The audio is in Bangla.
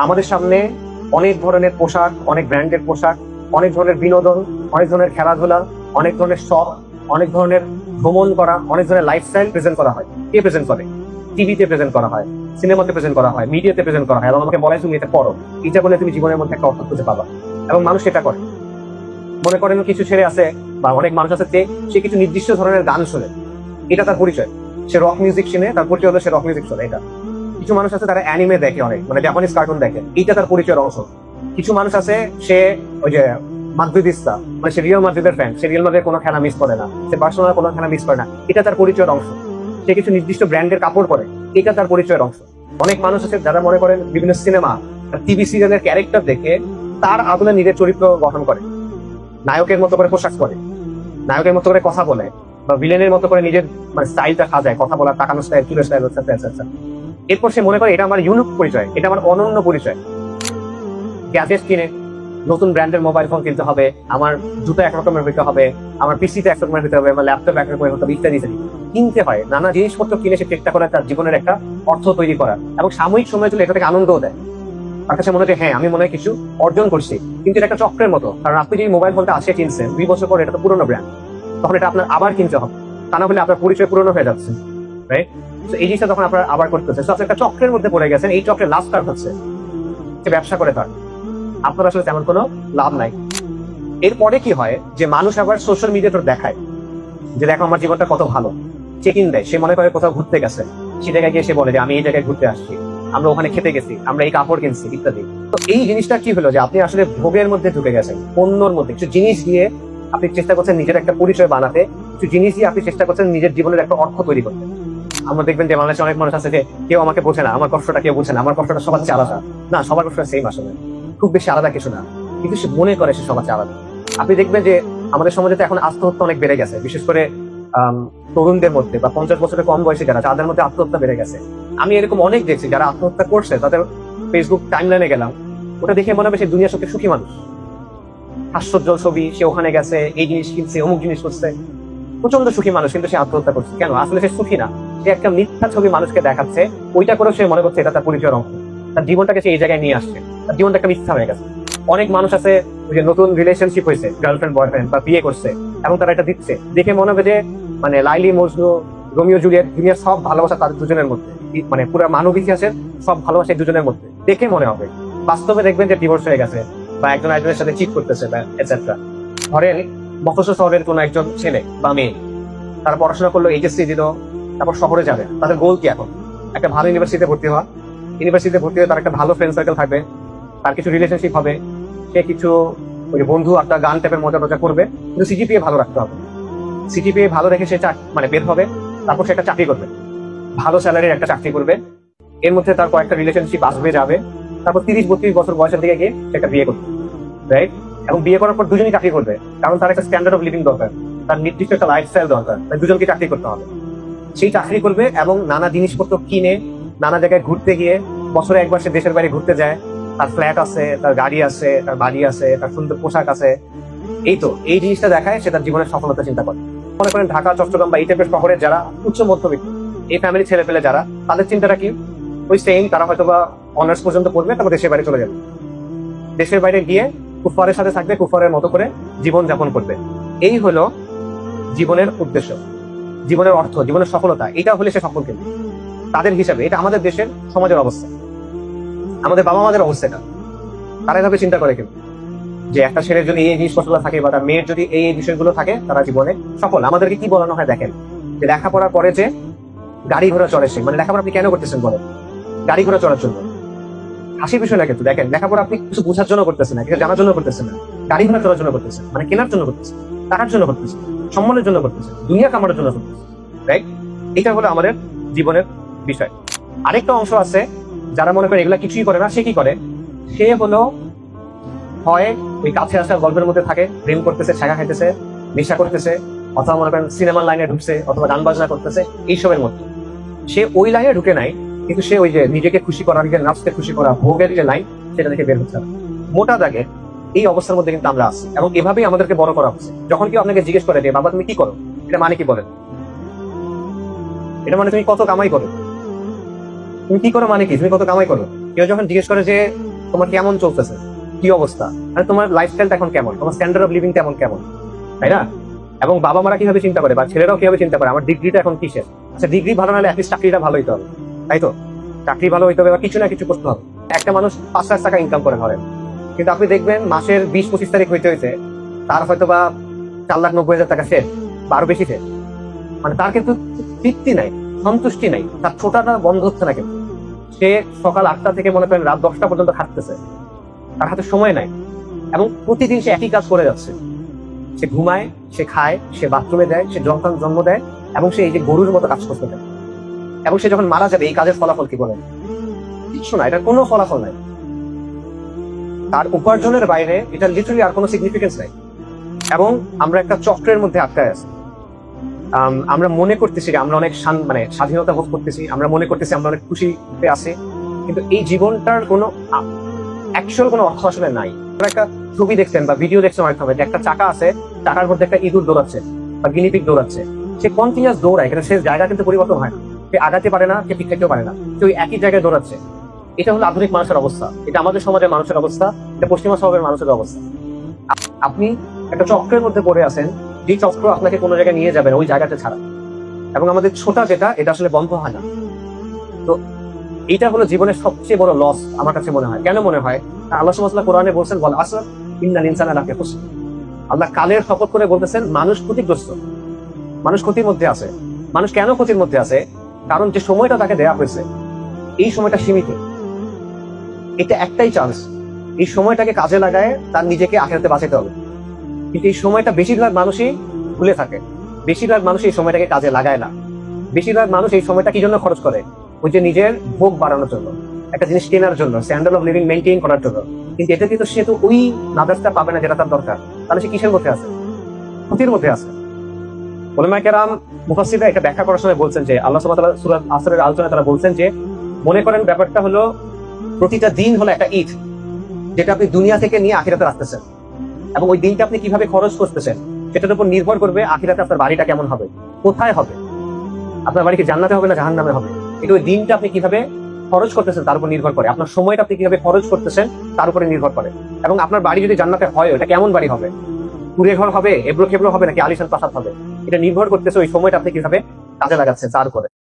আমাদের সামনে অনেক ধরনের পোশাক, অনেক ব্র্যান্ডের পোশাক, অনেক ধরনের বিনোদন, অনেক ধরনের খেলাধুলা, অনেক ধরনের শখ, অনেক ধরনের ভ্রমণ করা, অনেক ধরনের লাইফস্টাইল প্রেজেন্ট করা হয়। কে প্রেজেন্ট করে? টিভিতে প্রেজেন্ট করা হয়, সিনেমাতে প্রেজেন্ট করা হয়, মিডিয়াতে প্রেজেন্ট করা হয় এবং আমাকে বলে তুমি এটা করো, এটা করলে তুমি জীবনের মধ্যে একটা অর্থ খুঁজে পাবা। এবং মানুষ এটা করে। মনে করেন কিছু ছেলে আছে বা অনেক মানুষ আছে যে সে কিছু নির্দিষ্ট ধরনের গান শোনে, এটা তার পরিচয়। সে রক মিউজিক শুনে, তার পরিচয় হলো সে রক মিউজিক শোনে। এটা কিছু মানুষ আছে তারা অ্যানিমে দেখে, অনেক মানে জাপানিজ কার্টুন দেখে, এইটা তার পরিচয়ের অংশ। কিছু মানুষ আছে সে ওই যে মাদ্রিদিস্তা, মানে সে রিয়াল মাদ্রিদের ফ্যান, সে রিয়াল মাদ্রিদের কোনো খেলা মিস করে না, সে বার্সেলোনার কোনো খেলা মিস করে না, এটা তার পরিচয়ের অংশ। সে কিছু নির্দিষ্ট ব্র্যান্ডের কাপড় পরে, এটা তার পরিচয়ের অংশ। অনেক মানুষ আছে যারা মনে করেন বিভিন্ন সিনেমা, টিভি সিরিয়ালের ক্যারেক্টার দেখে তার আদলে নিজের চরিত্র গঠন করে, নায়কের মতো করে পোশাক পরে, নায়কের মতো করে কথা বলে, বা ভিলেনের মতো করে নিজের মানে স্টাইলটা সাজায়, কথা বলার, তাকানোর স্টাইল, চুলের স্টাইল, etc। এরপর সে মনে করে এটা আমার ইউনিক পরিচয়, এটা আমার অনন্য পরিচয়। গ্যাজেট কিনে, নতুন ব্র্যান্ডের মোবাইল ফোন কিনতে হবে, আমার জুতো একরকমের হইতে হবে, আমার পিসিতে একরকমের হতে হবে, আমার ল্যাপটপ একরকমের হতে হবে, ইত্যাদি ইত্যাদি কিনতে হয়। নানা জিনিসপত্র কিনে সে চেষ্টা করে তার জীবনের একটা অর্থ তৈরি করার, এবং সাময়িক সময় চলে এটা থেকে আনন্দও দেয়। তার কাছে মনে হয় হ্যাঁ আমি মনে হয় কিছু অর্জন করছি, কিন্তু এটা একটা চক্রের মতো। কারণ আপনি যে মোবাইল ফোনটা আসে কিনছেন 2 বছর পরে, এটা তো পুরোনো ব্র্যান্ড, তখন এটা আপনার আবার কিনতে হবে, তা না হলে আপনার পরিচয় পুরোনো হয়ে যাচ্ছে, রাইট? তো এই জিনিসটা তখন আপনার আবার করতে হচ্ছে। আপনি একটা চক্রের মধ্যে পড়ে গেছেন, এই চক্রের লাভ কার হচ্ছে? যে ব্যবসা করে তার, আপনার আসলে তেমন কোনো লাভ নাই। এরপরে কি হয় যে মানুষ আবার সোশ্যাল মিডিয়াতে দেখায় যে দেখো আমার জীবনটা কত ভালো, চেক ইন দেয়। সে মনে করে কোথাও ঘুরতে গেছে, সে জায়গায় গিয়ে সে বলে যে আমি এই জায়গায় ঘুরতে আসছি, আমরা ওখানে খেতে গেছি, আমরা এই কাপড় কিনছি, ইত্যাদি। তো এই জিনিসটা কি হলো যে আপনি আসলে ভোগের মধ্যে ঢুকে গেছেন, পণ্যর মধ্যে। কিছু জিনিস দিয়ে আপনি চেষ্টা করছেন নিজের একটা পরিচয় বানাতে, কিছু জিনিস দিয়ে আপনি চেষ্টা করছেন নিজের জীবনের একটা অর্থ তৈরি করতে। আমরা দেখবেন যে বাংলাদেশে অনেক মানুষ আছে যে কেউ আমাকে বোঝে না, আমার কষ্টটা কেউ বোঝে না, আমার কষ্টটা সবার চেয়ে আলাদা। না, সবার কষ্টটা সেম আসলে, খুব বেশি আলাদা কিছু না, কিন্তু সে মনে করে সে সবার চেয়ে আলাদা। আপনি দেখবেন যে আমাদের সমাজে তো এখন আত্মহত্যা অনেক বেড়ে গেছে, বিশেষ করে তরুণদের মধ্যে বা 50 বছরের কম বয়সী যারা, তাদের মধ্যে আত্মহত্যা বেড়ে গেছে। আমি এরকম অনেক দেখছি যারা আত্মহত্যা করছে, তাদের ফেসবুক টাইমলাইনে গেলাম, ওটা দেখে মনে হবে সে দুনিয়ার সবচেয়ে সুখী মানুষ। হাস্যোজ্জ্বল ছবি, সে ওখানে গেছে, এই জিনিস কিনছে, অমুক জিনিস করছে, প্রচন্ড সুখী মানুষ, কিন্তু সে আত্মহত্যা করছে। কেন? আসলে সে সুখী না, সে একটা মিথ্যা ছবি মানুষকে দেখাচ্ছে, ওইটা করে সে মনে করছে এটা তার পরিচয়ের অংশ। তার জীবনটাকে সে এই জায়গায় নিয়ে আসছে, তার জীবনটা একটা মিথ্যা হয়ে গেছে। অনেক মানুষ আছে যে নতুন রিলেশনশিপ হয়েছে, গার্লফ্রেন্ড বয়ফ্রেন্ড বা বিয়ে করছে, এবং তারা এটা দিচ্ছে, দেখে মনে হবে যে মানে লাইলি মজনু, রোমিও জুলিয়েট, দুনিয়ার সব ভালোবাসা তাদের দুজনের মধ্যে, মানে পুরো মানব ইতিহাসের সব ভালোবাসা এই দুজনের মধ্যে, দেখে মনে হবে। বাস্তবে দেখবেন যে ডিভোর্স হয়ে গেছে, বা একজন একজনের সাথে চিট করতেছে, এটসেট্রা। ধরেন মফস্বল শহরের কোন একজন ছেলে বা মেয়ে, তারা পড়াশোনা করলো, এইচএসসি দিল, তারপর শহরে যাবে। তাদের গোল কি এখন? একটা ভালো ইউনিভার্সিটিতে ভর্তি হওয়া। ইউনিভার্সিটিতে ভর্তি হয়ে তার একটা ভালো ফ্রেন্ড সার্কেল থাকবে, তার কিছু রিলেশনশিপ হবে, সে কিছু ওই বন্ধু একটা গান টাইপের মজা মজা করবে, কিন্তু সিজিপিএ ভালো রাখতে হবে। সিজিপিএ ভালো রেখে সে মানে বের হবে, তারপর সে একটা চাকরি করবে, ভালো স্যালারির একটা চাকরি করবে, এর মধ্যে তার কয়েকটা রিলেশনশিপ আসবে যাবে, তারপর 30-32 বছর বয়সের দিকে গিয়ে সে একটা বিয়ে করবে, রাইট? এবং বিয়ে করার পর দুজনই চাকরি করবে, কারণ তার একটা স্ট্যান্ডার্ড অফ লিভিং দরকার, তার নির্দিষ্ট একটা লাইফস্টাইল দরকার, তাই দুজনকে চাকরি করতে হবে। সেই চাকরি করবে এবং নানা জিনিসপত্র কিনে নানা জায়গায় ঘুরতে গিয়ে, বছরে একবার সে দেশের বাইরে ঘুরতে যায়, তার ফ্ল্যাট আছে, তার গাড়ি আছে, তার বাড়ি আছে, তার সুন্দর পোশাক আছে। এই তো এই জিনিসটা দেখায় সে তার জীবনের সফলতা চিন্তা করে। মনে করেন ঢাকা, চট্টগ্রাম বা এই টাইপের শহরের যারা উচ্চ মধ্যবিত্ত, এই ফ্যামিলি ছেলে পেলে যারা, তাদের চিন্তাটা কি? ওই সেম, তারা হয়তো বা অনার্স পর্যন্ত পড়বে, তারপর দেশের বাইরে চলে যাবে, দেশের বাইরে গিয়ে কুফারের সাথে থাকবে, কুফারের মতো করে জীবন যাপন করবে। এই হলো জীবনের উদ্দেশ্য, জীবনের অর্থ, জীবনের সফলতা। এটা হলে সে সফল। কিন্তু তাদের হিসাবে এটা আমাদের দেশের সমাজের অবস্থা, আমাদের বাবা মাদের অবস্থাটা, তারা এভাবে চিন্তা করে কিন্তু যে একটা ছেলের যদি এই জিনিসপত্রগুলো থাকে বা তার মেয়ের যদি এই বিষয়গুলো থাকে, তারা জীবনে সফল। আমাদেরকে কি বলানো হয় দেখেন, যে লেখাপড়ার পরে যে গাড়ি ঘোড়া চড়ে, সে মানে লেখাপড়া আপনি কেন করতেছেন বলেন? গাড়ি ঘোড়া চড়ার জন্য। হাসির বিষয় না কিন্তু, দেখেন লেখাপড়া আপনি কিছু বোঝার জন্য করতেছেন না, কিছু জানার জন্য করতেছেন না, গাড়ি ঘোড়া চড়ার জন্য করতেছেন, মানে কেনার জন্য করতেছেন, টাকার জন্য করতেছেন, সম্মানের জন্য করতেছেন, দুনিয়া কামানোর জন্য করতেছেন, রাইট? এটা হলো আমাদের জীবনের বিষয়। আরেকটা অংশ আছে যারা মনে করে এগুলা কিছুই করে না, সে কি করে? সে হলো হয় ওই কাছে আসা গল্পের মধ্যে থাকে, প্রেম করতেছে, ছাগা খাইতেছে, নেশা করতেছে, অথবা মনে করেন সিনেমার লাইনে ঢুকছে, অথবা গান বাজনা করতেছে, এইসবের মধ্যে। সে ওই লাইনে ঢুকে নাই, কিন্তু সে ওই যে নিজেকে খুশি করা, নিজের নাচতে খুশি করা, ভোগের যে লাইন, সেটা দেখে বের হচ্ছে না। মোটা দাগে এই অবস্থার মধ্যে কিন্তু আমরা আছি, এবং এভাবেই আমাদেরকে বড় করা হচ্ছে। যখন কেউ আপনাকে জিজ্ঞেস করে যে বাবা তুমি কি করো, এটা মানে কি বলেন? এটা মানে তুমি কত কামাই করো। তুমি কি করো মানে কি? তুমি কত কামাই করো, কেউ যখন জিজ্ঞেস করে যে তোমার কেমন চলতেছে, কি অবস্থা, মানে তোমার লাইফস্টাইলটা এখন কেমন, তোমার স্ট্যান্ডার্ড অফ লিভিং এখন কেমন, তাই না? এবং বাবা মারা কিভাবে চিন্তা করে বা ছেলেরাও কিভাবে চিন্তা করে আমার ডিগ্রিটা এখন কিসের। আচ্ছা ডিগ্রি ভালো না হলে অ্যাটলিস্ট চাকরিটা ভালো হইতে হবে, তাই তো? চাকরি ভালো হইতে হবে বা কিছু না কিছু করতে হবে। একটা মানুষ 5 লাখ টাকা ইনকাম করে ধরেন, কিন্তু আপনি দেখবেন মাসের 20-25 তারিখ হইতে হইতে তার হয়তো বা 4,90,000 টাকা শেষ বা আরো বেশি শেষ। মানে তার কিন্তু তৃপ্তি নাই, সন্তুষ্টি নাই, তার ছোটাটা বন্ধ হচ্ছে না। কিন্তু সে সকাল 8টা থেকে মনে করেন রাত 10টা পর্যন্ত খাটতেছে, তার হাতে সময় নাই, এবং প্রতিদিন সে একই কাজ করে যাচ্ছে। সে ঘুমায়, সে খায়, সে বাথরুমে দেয়, সে সন্তান জন্ম দেয়, এবং সে এই যে গরুর মতো কাজ করতে দেয়। এবং সে যখন মারা যাবে এই কাজের ফলাফল কি বলেন? কিছু না, এটা কোনো ফলাফল নাই। তার উপার্জনের বাইরে এটা লিটারালি আর কোনো সিগনিফিকেন্স নাই। এবং আমরা একটা চক্রের মধ্যে আটকায় আছি। আমরা মনে করতেছি যে আমরা অনেক মানে স্বাধীনতা ভোগ করতেছি, আমরা মনে করতেছি আমরা অনেক খুশিতে আছি, কিন্তু এই জীবনটার কোনো অ্যাকচুয়াল কোনো অর্থ আসলে নাই। একটা ছবি দেখছেন বা ভিডিও দেখছেন অনেক সময় যে একটা চাকা আছে, চাকার মধ্যে একটা ইঁদুর দৌড়াচ্ছে বা গিনিপিগ দৌড়াচ্ছে, সে কন্টিনিউয়াস দৌড়ায়, কিন্তু সে জায়গা কিন্তু পরিবর্তন হয় না, সে আগাতে পারে না, সে পিছাইতেও পারে না, সে ওই একই জায়গায় দৌড়াচ্ছে। এটা হলো আধুনিক মানুষের অবস্থা, এটা আমাদের সমাজের মানুষের অবস্থা, এটা পশ্চিমা স্বভাবের মানুষের অবস্থা। আপনি একটা চক্রের মধ্যে পড়ে আছেন, যে চক্র আপনাকে কোনো জায়গায় নিয়ে যাবেন ওই জায়গাটা ছাড়া, এবং আমাদের ছোটা যেটা এটা আসলে বন্ধ হয় না। তো এটা হলো জীবনের সবচেয়ে বড় লস আমার কাছে মনে হয়। কেন মনে হয়? আল্লাহ সুবহানাহু ওয়া তাআলা কোরআনে বলছেন, বল আসর ইন্নাল ইনসানা লাফি খুসর। আল্লাহ কালের শপথ করে বলতেছেন মানুষ ক্ষতিগ্রস্ত, মানুষ ক্ষতির মধ্যে আছে। মানুষ কেন ক্ষতির মধ্যে আছে? কারণ যে সময়টা তাকে দেয়া হয়েছে এই সময়টা সীমিত, এটা একটাই চান্স। এই সময়টাকে কাজে লাগায় তার নিজেকে আখিরাতে বাঁচাতে হবে। কিন্তু এই সময়টা বেশিরভাগ মানুষই ভুলে থাকে, বেশিরভাগ মানুষ এই সময়টাকে কাজে লাগায় না। বেশিরভাগ মানুষ এই সময়টা কি জন্য খরচ করে? ওই যে নিজের ভোগ বাড়ানোর জন্য, একটা জিনিস কেনার জন্য, স্ট্যান্ডার্ড অফ লিভিং মেনটেন করার জন্য। কিন্তু এতে কিন্তু সে তো ওই নাদার্সটা পাবে না যেটা তার দরকার। তাহলে সে কিসের মধ্যে আছে? ক্ষতির মধ্যে আছে। উলামায়ে কেরাম মুফাসসিররা এটা ব্যাখ্যা করার সময় বলছেন যে আল্লাহ সুবহানাহু ওয়া তাআলা সূরা আসরের আলোচনায় তারা বলছেন যে মনে করেন ব্যাপারটা হলো প্রতিটা দিন হলো একটা ঈদ, যেটা আপনি দুনিয়া থেকে নিয়ে আখিরাতে আসতেছেন, এবং ওই দিনটা আপনি কিভাবে খরচ করতেছেন সেটার উপর নির্ভর করবে আখিরাতে আপনার বাড়িটা কেমন হবে, কোথায় হবে, আপনার বাড়ি কি জান্নাতে হবে না জাহান্নামে হবে। এটা ওই দিনটা আপনি কিভাবে খরচ করতেছেন তার উপর নির্ভর করে, আপনার সময়টা আপনি কিভাবে খরচ করতেছেন তার উপরে নির্ভর করে। এবং আপনার বাড়ি যদি জান্নাতে হয় ওটা কেমন বাড়ি হবে, কুড়ে ঘর হবে, এবড়ো খেবড়ো হবে, নাকি আলিশান প্রাসাদ হবে, এটা নির্ভর করতেছে ওই সময়টা আপনি কিভাবে কাজে লাগাচ্ছেন তার উপরে।